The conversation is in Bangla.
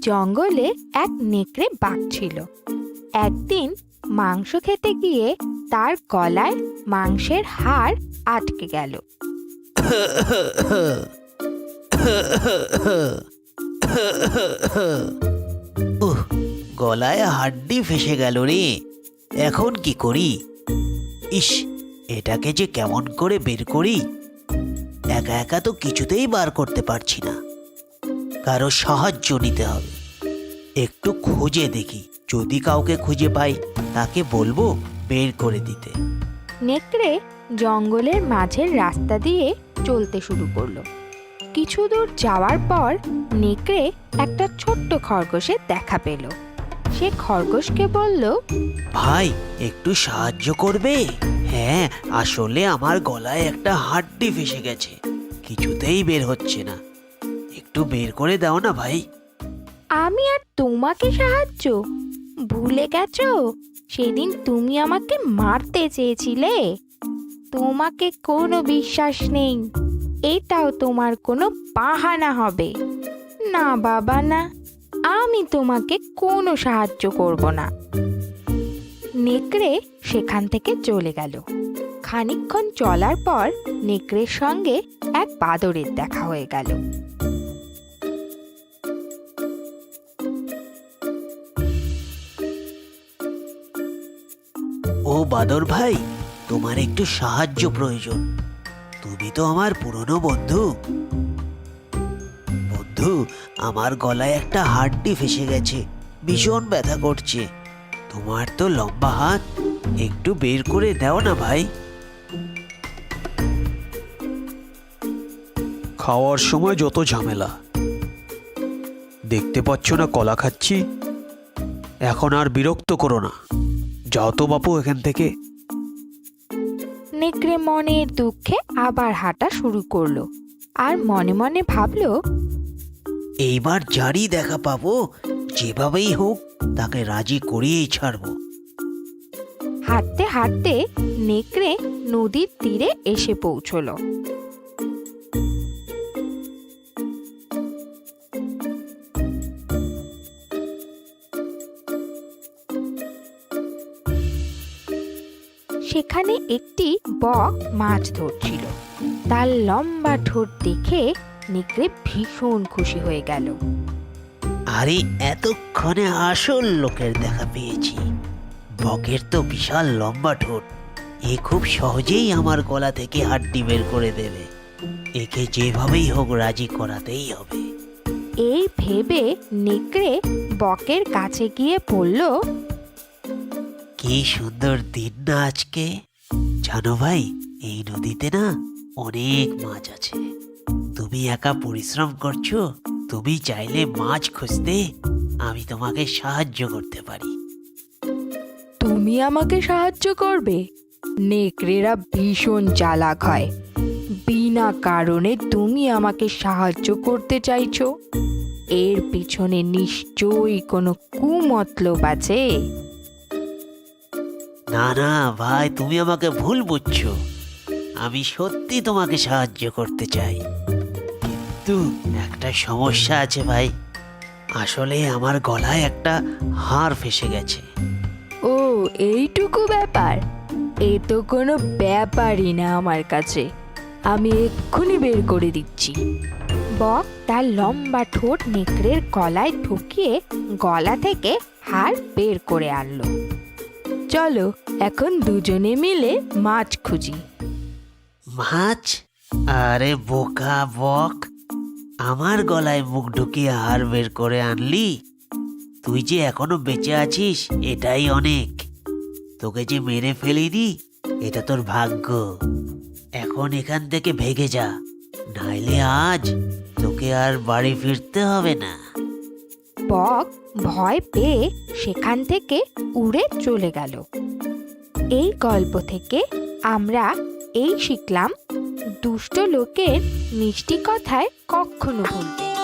জঙ্গলে এক নেকড়ে বাঘ ছিল। একদিন মাংস খেতে গিয়ে তার গলায় মাংসের হাড় আটকে গেল। গলায় হাড্ডি ফেসে গেল রে, এখন কি করি? ইস, এটাকে যে কেমন করে বের করি? একা একা তো কিছুতেই বার করতে পারছি না, কারো সাহায্য নিতে হবে। একটু খুঁজে দেখি, যদি কাউকে খুঁজে পাই তাকে বলবো বের করে দিতে। নেকড়ে জঙ্গলের মাঝের রাস্তা দিয়ে চলতে শুরু করলো। কিছু দূর যাওয়ার পর নেকড়ে একটা ছোট্ট খরগোশের দেখা পেল। সে খরগোশকে বলল, ভাই, একটু সাহায্য করবে? হ্যাঁ, আসলে আমার গলায় একটা হাড্ডি ফেসে গেছে, কিছুতেই বের হচ্ছে না, একটু বের করে দাও না ভাই। আমি আর তোমাকে সাহায্য? ভুলে গেছো সেদিন তুমি আমাকে মারতে চেয়েছিলে? তোমাকে কোনো বিশ্বাস নেই, এটাও তোমার কোনো বাহানা হবে। না বাবা না, আমি তোমাকে কোনো সাহায্য করব না। নেকড়ে সেখান থেকে চলে গেল। খানিকক্ষণ চলার পর নেকড়ের সঙ্গে এক বাদরের দেখা হয়ে গেল। ও বাদর ভাই, তোমার একটু সাহায্য প্রয়োজন। তুমি তো আমার পুরনো বন্ধু। বন্ধু, আমার গলায় একটা হাড্ডি ফেসে গেছে, ভীষণ ব্যথা করছে। তোমার তো লম্বা হাত, একটু বের করে দাও না ভাই। খাওয়ার সময় যত ঝামেলা, দেখতে পাচ্ছ না কলা খাচ্ছি? এখন আর বিরক্ত করো না, যাও তো বাপু এখান থেকে। নেকড়ে মনের দুঃখে আবার হাঁটা শুরু করলো আর মনে মনে ভাবলো, এইবার যারই দেখা পাবো, যেভাবেই হোক তাকে রাজি করিয়েই ছাড়বো। হাঁটতে হাঁটতে নেকড়ে নদীর তীরে এসে পৌঁছলো। সেখানে একটি বক মাছ ধরছিল। তার লম্বা ঠোঁট দেখে নেকড়ে ভীষণ খুশি হয়ে গেল। আরে, এতক্ষণে আসল লোকের দেখা পেয়েছি। বকের তো বিশাল লম্বা ঠোঁট, এ খুব সহজেই আমার গলা থেকে হাড্ডি বের করে দেবে। একে যেভাবেই হোক রাজি করাতেই হবে। এই ভেবে নেকড়ে বকের কাছে গিয়ে বলল, কি সুন্দর দিন না আজকে! জানো ভাই, এই নদীতে না অনেক মাছ আছে। তুমি একা পরিশ্রম করছো, তুমি চাইলে মাছ খুঁজতে আমি তোমাকে সাহায্য করতে পারি। তুমি আমাকে সাহায্য করবে? নেকড়েরা ভীষণ চালাক হয়। বিনা কারণে তুমি আমাকে সাহায্য করতে চাইছো? এর পিছনে নিশ্চয়ই কোনো কুমতলব আছে। না না ভাই, তুমি আমাকে ভুল বুঝছো। আমি সত্যি তোমাকে সাহায্য করতে চাই, কিন্তু একটা সমস্যা আছে ভাই। আসলে আমার গলায় একটা হাড় ফেসে গেছে। ও, এইটুকু ব্যাপার? এ তো কোনো ব্যাপারই না আমার কাছে। আমি এক্ষুনি বের করে দিচ্ছি। বক তার লম্বা ঠোঁট নেকড়ের গলায় ঢুকিয়ে গলা থেকে হাড় বের করে আনলো। চলো এখন দুজনে মিলে মাছ খুঁজি। মাছ? আরে বোকা বক, আমার গলায় মুখ ঢুকিয়ে হাড় বের করে আনলি? তুই যে এখনো বেঁচে আছিস এটাই অনেক। তোকে যে মেরে ফেলিনি, এটা তোর ভাগ্য। এখন এখান থেকে ভেগে যা, নাইলে আজ তোকে আর বাড়ি ফিরতে হবে না। বক ভয় পেয়ে সেখান থেকে উড়ে চলে গেল। এই গল্প থেকে আমরা এই শিখলাম, দুষ্ট লোকের মিষ্টি কথায় কখনো ভুলবে না।